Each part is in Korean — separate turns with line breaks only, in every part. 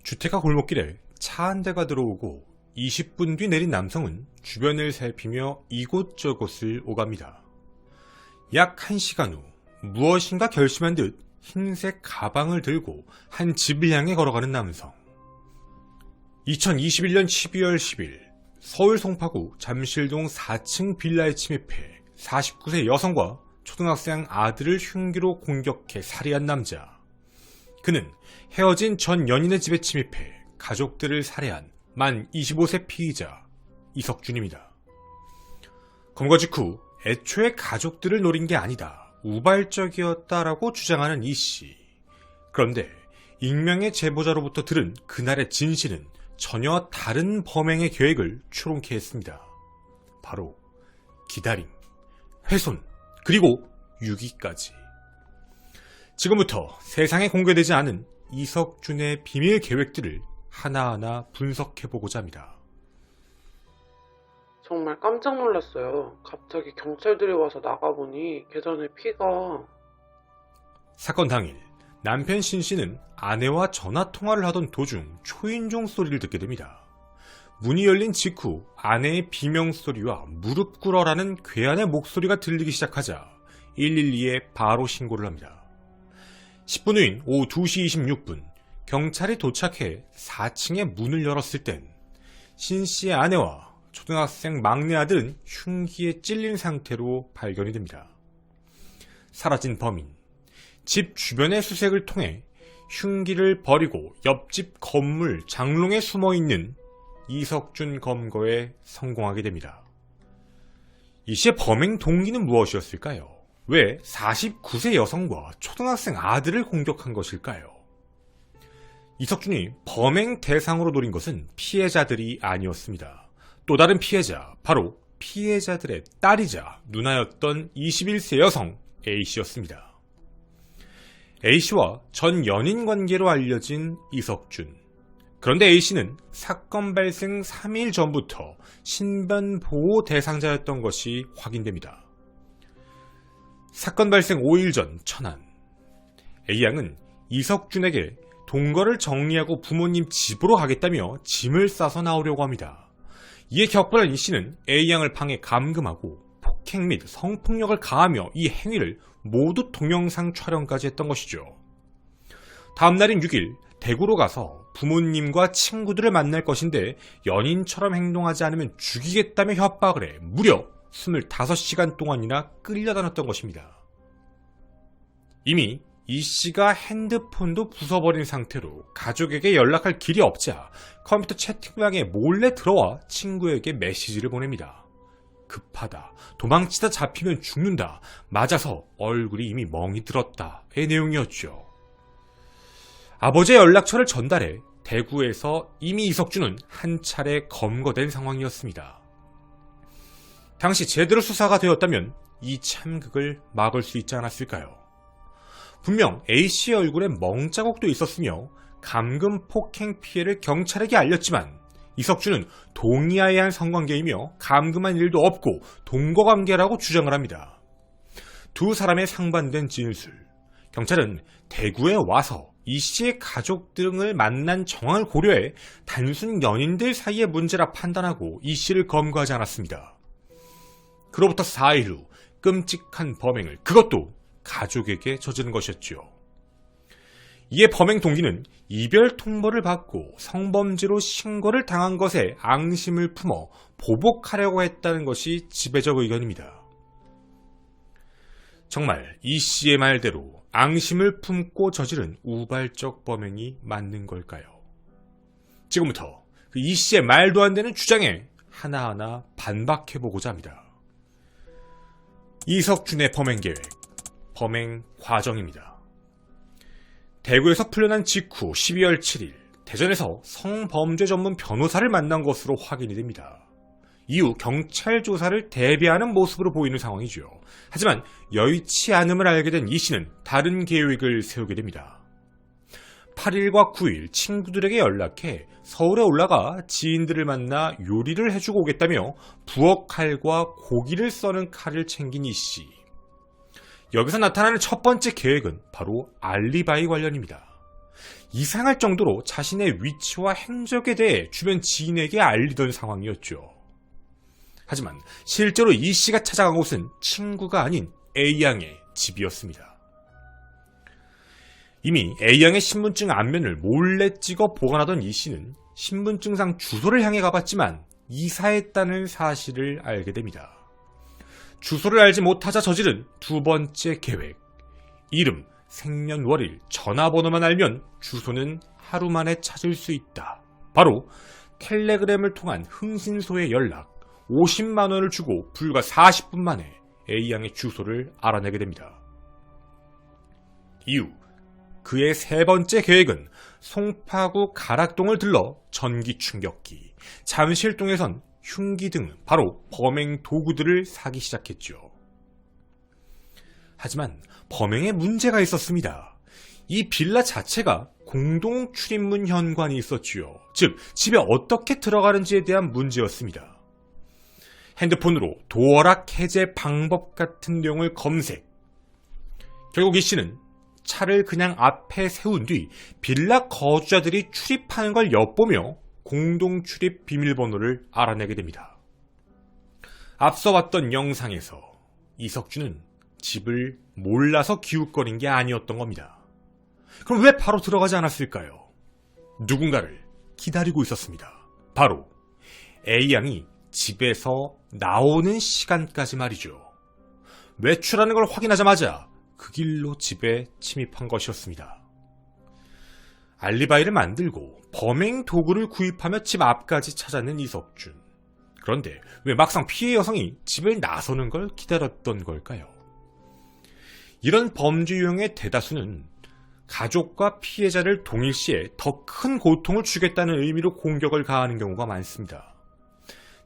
주택가 골목길에 차 한 대가 들어오고 20분 뒤 내린 남성은 주변을 살피며 이곳저곳을 오갑니다. 약 1시간 후 무엇인가 결심한 듯 흰색 가방을 들고 한 집을 향해 걸어가는 남성. 2021년 12월 10일 서울 송파구 잠실동 4층 빌라에 침입해 49세 여성과 초등학생 아들을 흉기로 공격해 살해한 남자. 그는 헤어진 전 연인의 집에 침입해 가족들을 살해한 만 25세 피의자 이석준입니다. 검거 직후 애초에 가족들을 노린 게 아니다, 우발적이었다라고 주장하는 이씨. 그런데 익명의 제보자로부터 들은 그날의 진실은 전혀 다른 범행의 계획을 추론케 했습니다. 바로 기다림, 훼손, 그리고 유기까지. 지금부터 세상에 공개되지 않은 이석준의 비밀 계획들을 하나하나 분석해보고자 합니다.
정말 깜짝 놀랐어요. 갑자기 경찰들이 와서 나가보니 계단에 피가...
사건 당일 남편 신 씨는 아내와 전화통화를 하던 도중 초인종 소리를 듣게 됩니다. 문이 열린 직후 아내의 비명소리와 무릎 꿇어라는 괴한의 목소리가 들리기 시작하자 112에 바로 신고를 합니다. 10분 후인 오후 2시 26분 경찰이 도착해 4층의 문을 열었을 땐 신 씨의 아내와 초등학생 막내 아들은 흉기에 찔린 상태로 발견이 됩니다. 사라진 범인, 집 주변의 수색을 통해 흉기를 버리고 옆집 건물 장롱에 숨어있는 이석준 검거에 성공하게 됩니다. 이 씨의 범행 동기는 무엇이었을까요? 왜 49세 여성과 초등학생 아들을 공격한 것일까요? 이석준이 범행 대상으로 노린 것은 피해자들이 아니었습니다. 또 다른 피해자, 바로 피해자들의 딸이자 누나였던 21세 여성 A씨였습니다. A씨와 전 연인 관계로 알려진 이석준. 그런데 A씨는 사건 발생 3일 전부터 신변 보호 대상자였던 것이 확인됩니다. 사건 발생 5일 전 천안. A양은 이석준에게 동거를 정리하고 부모님 집으로 가겠다며 짐을 싸서 나오려고 합니다. 이에 격분한 이씨는 A양을 방에 감금하고 폭행 및 성폭력을 가하며 이 행위를 모두 동영상 촬영까지 했던 것이죠. 다음날인 6일 대구로 가서 부모님과 친구들을 만날 것인데 연인처럼 행동하지 않으면 죽이겠다며 협박을 해 무려 25시간 동안이나 끌려다녔던 것입니다. 이미 이씨가 핸드폰도 부숴버린 상태로 가족에게 연락할 길이 없자 컴퓨터 채팅방에 몰래 들어와 친구에게 메시지를 보냅니다. 급하다, 도망치다 잡히면 죽는다, 맞아서 얼굴이 이미 멍이 들었다의 내용이었죠. 아버지의 연락처를 전달해 대구에서 이미 이석준은 한 차례 검거된 상황이었습니다. 당시 제대로 수사가 되었다면 이 참극을 막을 수 있지 않았을까요? 분명 A씨의 얼굴에 멍자국도 있었으며 감금 폭행 피해를 경찰에게 알렸지만 이석준은 동의하에 한 성관계이며 감금한 일도 없고 동거관계라고 주장을 합니다. 두 사람의 상반된 진술. 경찰은 대구에 와서 이씨의 가족 등을 만난 정황을 고려해 단순 연인들 사이의 문제라 판단하고 이씨를 검거하지 않았습니다. 그로부터 4일 후 끔찍한 범행을, 그것도 가족에게 저지른 것이었죠. 이에 범행 동기는 이별 통보를 받고 성범죄로 신고를 당한 것에 앙심을 품어 보복하려고 했다는 것이 지배적 의견입니다. 정말 이 씨의 말대로 앙심을 품고 저지른 우발적 범행이 맞는 걸까요? 지금부터 그 이 씨의 말도 안 되는 주장에 하나하나 반박해보고자 합니다. 이석준의 범행 계획, 범행 과정입니다. 대구에서 풀려난 직후 12월 7일 대전에서 성범죄 전문 변호사를 만난 것으로 확인이 됩니다. 이후 경찰 조사를 대비하는 모습으로 보이는 상황이죠. 하지만 여의치 않음을 알게 된 이 씨는 다른 계획을 세우게 됩니다. 8일과 9일 친구들에게 연락해 서울에 올라가 지인들을 만나 요리를 해주고 오겠다며 부엌칼과 고기를 써는 칼을 챙긴 이 씨. 여기서 나타나는 첫 번째 계획은 바로 알리바이 관련입니다. 이상할 정도로 자신의 위치와 행적에 대해 주변 지인에게 알리던 상황이었죠. 하지만 실제로 이 씨가 찾아간 곳은 친구가 아닌 A양의 집이었습니다. 이미 A양의 신분증 앞면을 몰래 찍어 보관하던 이 씨는 신분증상 주소를 향해 가봤지만 이사했다는 사실을 알게 됩니다. 주소를 알지 못하자 저지른 두 번째 계획. 이름, 생년월일, 전화번호만 알면 주소는 하루 만에 찾을 수 있다. 바로 텔레그램을 통한 흥신소의 연락, 50만 원을 주고 불과 40분 만에 A양의 주소를 알아내게 됩니다. 이후 그의 세 번째 계획은 송파구 가락동을 들러 전기 충격기, 잠실동에선 흉기 등 바로 범행 도구들을 사기 시작했죠. 하지만 범행에 문제가 있었습니다. 이 빌라 자체가 공동 출입문 현관이 있었지요. 즉 집에 어떻게 들어가는지에 대한 문제였습니다. 핸드폰으로 도어락 해제 방법 같은 내용을 검색. 결국 이 씨는 차를 그냥 앞에 세운 뒤 빌라 거주자들이 출입하는 걸 엿보며 공동 출입 비밀번호를 알아내게 됩니다. 앞서 봤던 영상에서 이석준은 집을 몰라서 기웃거린 게 아니었던 겁니다. 그럼 왜 바로 들어가지 않았을까요? 누군가를 기다리고 있었습니다. 바로 A양이 집에서 나오는 시간까지 말이죠. 외출하는 걸 확인하자마자 그 길로 집에 침입한 것이었습니다. 알리바이를 만들고 범행 도구를 구입하며 집 앞까지 찾아낸 이석준. 그런데 왜 막상 피해 여성이 집을 나서는 걸 기다렸던 걸까요? 이런 범죄 유형의 대다수는 가족과 피해자를 동일시에 더 큰 고통을 주겠다는 의미로 공격을 가하는 경우가 많습니다.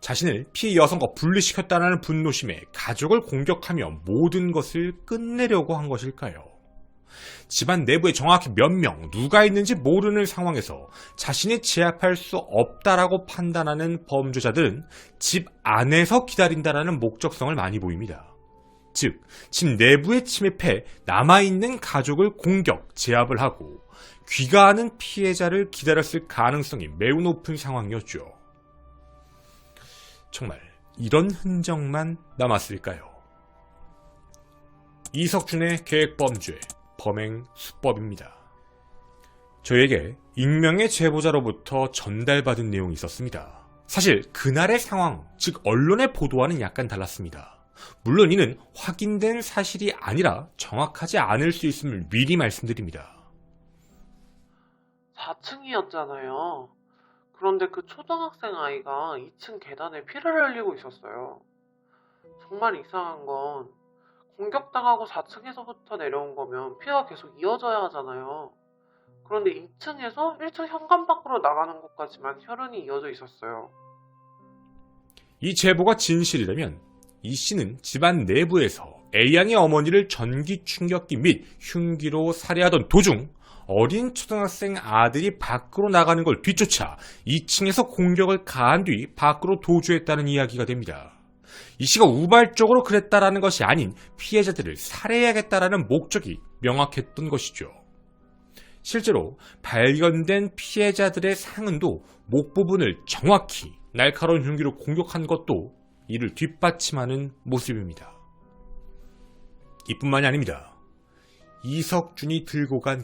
자신을 피해 여성과 분리시켰다는 분노심에 가족을 공격하며 모든 것을 끝내려고 한 것일까요? 집안 내부에 정확히 몇 명, 누가 있는지 모르는 상황에서 자신이 제압할 수 없다라고 판단하는 범죄자들은 집 안에서 기다린다라는 목적성을 많이 보입니다. 즉, 집 내부에 침입해 남아있는 가족을 공격, 제압을 하고 귀가하는 피해자를 기다렸을 가능성이 매우 높은 상황이었죠. 정말 이런 흔적만 남았을까요? 이석준의 계획범죄, 범행 수법입니다. 저에게 익명의 제보자로부터 전달받은 내용이 있었습니다. 사실 그날의 상황, 즉 언론의 보도와는 약간 달랐습니다. 물론 이는 확인된 사실이 아니라 정확하지 않을 수 있음을 미리 말씀드립니다.
4층이었잖아요. 그런데 그 초등학생 아이가 2층 계단에 피를 흘리고 있었어요. 정말 이상한 건 공격당하고 4층에서부터 내려온 거면 피해가 계속 이어져야 하잖아요. 그런데 2층에서 1층 현관 밖으로 나가는 곳까지만 혈흔이 이어져 있었어요.
이 제보가 진실이라면 이 씨는 집안 내부에서 A양의 어머니를 전기 충격기 및 흉기로 살해하던 도중 어린 초등학생 아들이 밖으로 나가는 걸 뒤쫓아 2층에서 공격을 가한 뒤 밖으로 도주했다는 이야기가 됩니다. 이 씨가 우발적으로 그랬다라는 것이 아닌 피해자들을 살해해야겠다라는 목적이 명확했던 것이죠. 실제로 발견된 피해자들의 상흔도 목 부분을 정확히 날카로운 흉기로 공격한 것도 이를 뒷받침하는 모습입니다. 이뿐만이 아닙니다. 이석준이 들고 간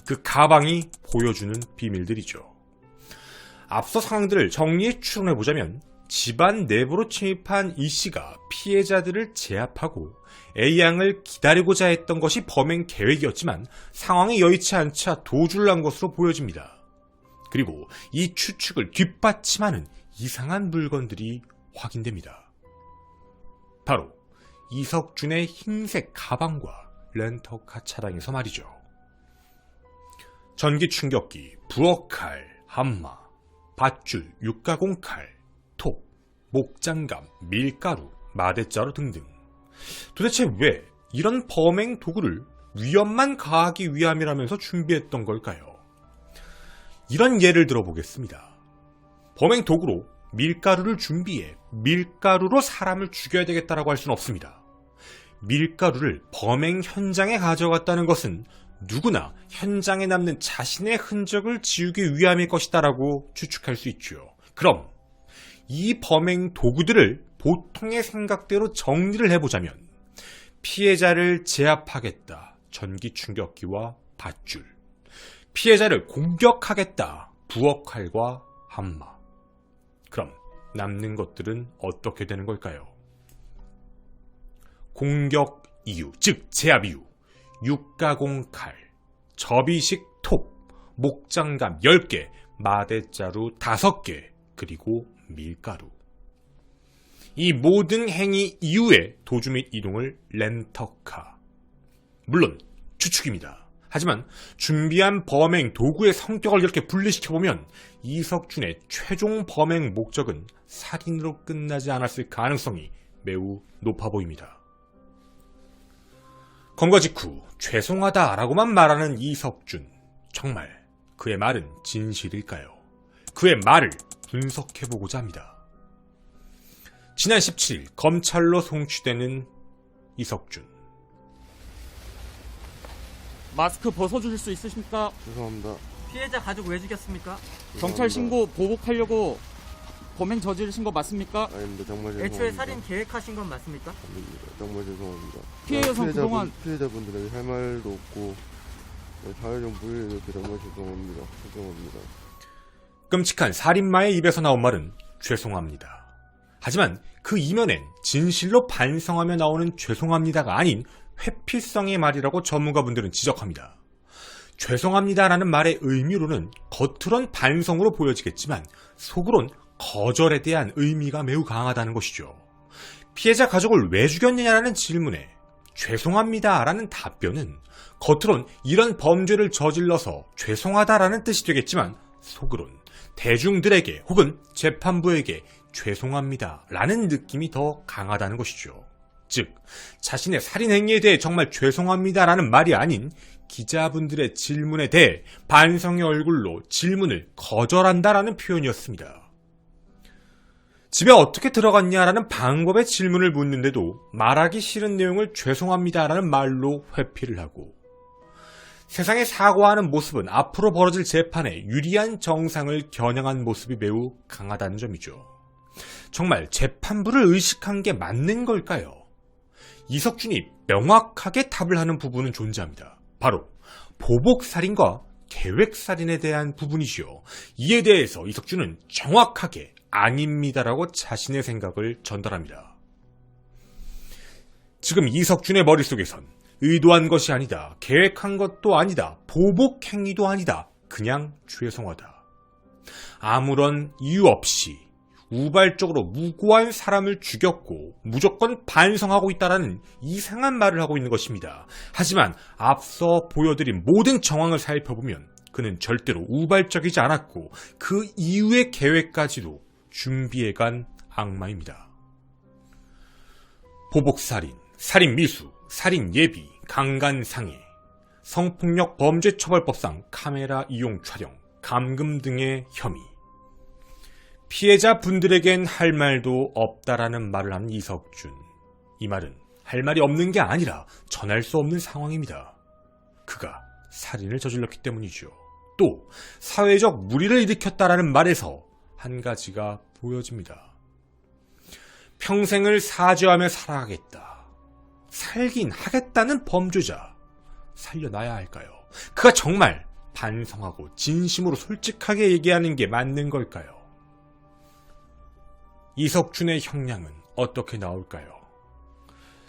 그 가방이 보여주는 비밀들이죠. 앞서 상황들을 정리해 추론해보자면 집안 내부로 침입한 이 씨가 피해자들을 제압하고 A양을 기다리고자 했던 것이 범행 계획이었지만 상황이 여의치 않자 도주를 한 것으로 보여집니다. 그리고 이 추측을 뒷받침하는 이상한 물건들이 확인됩니다. 바로 이석준의 흰색 가방과 렌터카 차량에서 말이죠. 전기 충격기, 부엌칼, 한마, 밧줄, 육가공 칼, 톱, 목장갑, 밀가루, 마대자루 등등. 도대체 왜 이런 범행 도구를 위험만 가하기 위함이라면서 준비했던 걸까요? 이런 예를 들어보겠습니다. 범행 도구로 밀가루를 준비해 밀가루로 사람을 죽여야 되겠다라고 할 수는 없습니다. 밀가루를 범행 현장에 가져갔다는 것은 누구나 현장에 남는 자신의 흔적을 지우기 위함일 것이다라고 추측할 수 있죠. 그럼 이 범행 도구들을 보통의 생각대로 정리를 해보자면 피해자를 제압하겠다, 전기 충격기와 밧줄, 피해자를 공격하겠다, 부엌칼과 한마. 그럼 남는 것들은 어떻게 되는 걸까요? 공격 이유, 즉 제압 이유, 육가공 칼, 접이식 톱, 목장갑 10개, 마대자루 5개, 그리고 밀가루. 이 모든 행위 이후에 도주 및 이동을 렌터카. 물론 추측입니다. 하지만 준비한 범행 도구의 성격을 이렇게 분리시켜보면 이석준의 최종 범행 목적은 살인으로 끝나지 않았을 가능성이 매우 높아 보입니다. 검거 직후 죄송하다라고만 말하는 이석준. 정말 그의 말은 진실일까요? 그의 말을 분석해보고자 합니다. 지난 17일 검찰로 송치되는 이석준.
마스크 벗어주실 수 있으십니까?
죄송합니다.
피해자 가족 왜 죽였습니까?
경찰 신고 보복하려고 범행 저지르신 거 맞습니까?
아닙니다. 정말 죄송합니다.
애초에 살인 계획하신 건 맞습니까?
아닙니다. 정말 죄송합니다.
피해 여성 그동안
피해자분들에게 할 말도 없고 사회적 무리를 이렇게 정말 죄송합니다. 죄송합니다.
끔찍한 살인마의 입에서 나온 말은 죄송합니다. 하지만 그 이면엔 진실로 반성하며 나오는 죄송합니다가 아닌 회피성의 말이라고 전문가분들은 지적합니다. 죄송합니다라는 말의 의미로는 겉으론 반성으로 보여지겠지만 속으론 거절에 대한 의미가 매우 강하다는 것이죠. 피해자 가족을 왜 죽였느냐라는 질문에 죄송합니다라는 답변은 겉으론 이런 범죄를 저질러서 죄송하다라는 뜻이 되겠지만 속으론 대중들에게 혹은 재판부에게 죄송합니다라는 느낌이 더 강하다는 것이죠. 즉, 자신의 살인 행위에 대해 정말 죄송합니다라는 말이 아닌 기자분들의 질문에 대해 반성의 얼굴로 질문을 거절한다라는 표현이었습니다. 집에 어떻게 들어갔냐라는 방법의 질문을 묻는데도 말하기 싫은 내용을 죄송합니다라는 말로 회피를 하고, 세상에 사과하는 모습은 앞으로 벌어질 재판에 유리한 정상을 겨냥한 모습이 매우 강하다는 점이죠. 정말 재판부를 의식한 게 맞는 걸까요? 이석준이 명확하게 답을 하는 부분은 존재합니다. 바로 보복살인과 계획살인에 대한 부분이지요. 이에 대해서 이석준은 정확하게 아닙니다라고 자신의 생각을 전달합니다. 지금 이석준의 머릿속에선 의도한 것이 아니다, 계획한 것도 아니다, 보복행위도 아니다, 그냥 죄송하다. 아무런 이유 없이 우발적으로 무고한 사람을 죽였고 무조건 반성하고 있다라는 이상한 말을 하고 있는 것입니다. 하지만 앞서 보여드린 모든 정황을 살펴보면 그는 절대로 우발적이지 않았고 그 이후의 계획까지도 준비해간 악마입니다. 보복살인, 살인미수, 살인예비, 강간상해, 성폭력 범죄처벌법상 카메라 이용 촬영, 감금 등의 혐의. 피해자 분들에겐 할 말도 없다라는 말을 하는 이석준. 이 말은 할 말이 없는 게 아니라 전할 수 없는 상황입니다. 그가 살인을 저질렀기 때문이죠. 또 사회적 무리를 일으켰다라는 말에서 한 가지가 보여집니다. 평생을 사죄하며 살아가겠다. 살긴 하겠다는 범죄자 살려놔야 할까요? 그가 정말 반성하고 진심으로 솔직하게 얘기하는 게 맞는 걸까요? 이석준의 형량은 어떻게 나올까요?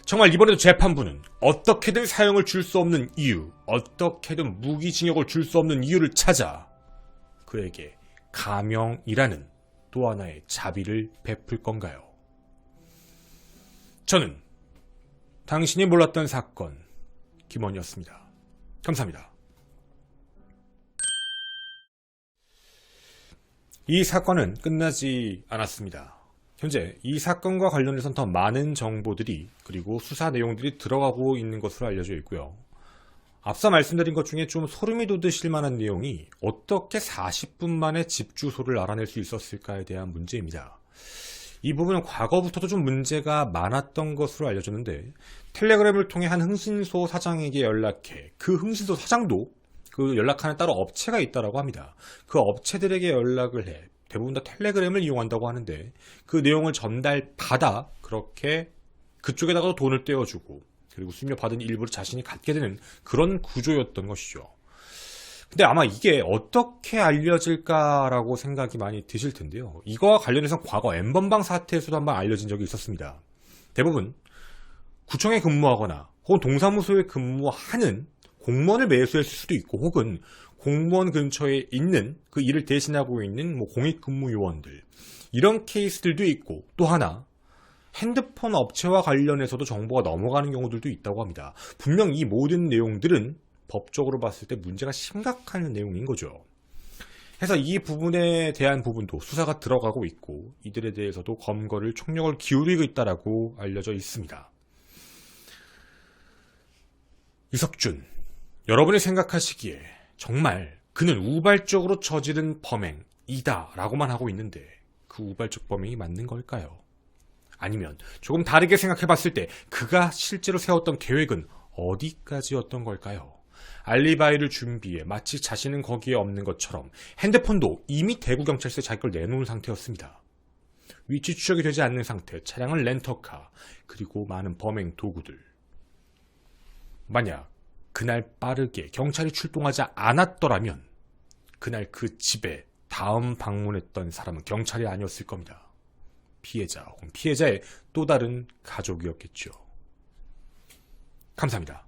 정말 이번에도 재판부는 어떻게든 사형을 줄 수 없는 이유, 어떻게든 무기징역을 줄 수 없는 이유를 찾아 그에게 감형이라는 또 하나의 자비를 베풀 건가요? 저는 당신이 몰랐던 사건 김원이었습니다. 감사합니다. 이 사건은 끝나지 않았습니다. 현재 이 사건과 관련해서는 더 많은 정보들이 그리고 수사 내용들이 들어가고 있는 것으로 알려져 있고요. 앞서 말씀드린 것 중에 좀 소름이 돋으실 만한 내용이 어떻게 40분 만에 집 주소를 알아낼 수 있었을까에 대한 문제입니다. 이 부분은 과거부터도 좀 문제가 많았던 것으로 알려졌는데 텔레그램을 통해 한 흥신소 사장에게 연락해 그 흥신소 사장도 그 연락하는 따로 업체가 있다고 합니다. 그 업체들에게 연락을 해 대부분 다 텔레그램을 이용한다고 하는데 그 내용을 전달받아 그렇게 그쪽에다가 돈을 떼어주고 그리고 수임료받은 일부를 자신이 갖게 되는 그런 구조였던 것이죠. 근데 아마 이게 어떻게 알려질까라고 생각이 많이 드실 텐데요. 이거와 관련해서 과거 N번방 사태에서도 한번 알려진 적이 있었습니다. 대부분 구청에 근무하거나 혹은 동사무소에 근무하는 공무원을 매수했을 수도 있고 혹은 공무원 근처에 있는 그 일을 대신하고 있는 뭐 공익근무요원들 이런 케이스들도 있고 또 하나 핸드폰 업체와 관련해서도 정보가 넘어가는 경우들도 있다고 합니다. 분명 이 모든 내용들은 법적으로 봤을 때 문제가 심각한 내용인 거죠. 해서 이 부분에 대한 부분도 수사가 들어가고 있고 이들에 대해서도 검거를 총력을 기울이고 있다라고 알려져 있습니다. 이석준, 여러분이 생각하시기에 정말 그는 우발적으로 저지른 범행이다 라고만 하고 있는데 그 우발적 범행이 맞는 걸까요? 아니면 조금 다르게 생각해봤을 때 그가 실제로 세웠던 계획은 어디까지였던 걸까요? 알리바이를 준비해 마치 자신은 거기에 없는 것처럼 핸드폰도 이미 대구경찰서에 자기 걸 내놓은 상태였습니다. 위치 추적이 되지 않는 상태, 차량은 렌터카, 그리고 많은 범행 도구들. 만약 그날 빠르게 경찰이 출동하지 않았더라면 그날 그 집에 다음 방문했던 사람은 경찰이 아니었을 겁니다. 피해자 혹은 피해자의 또 다른 가족이었겠죠. 감사합니다.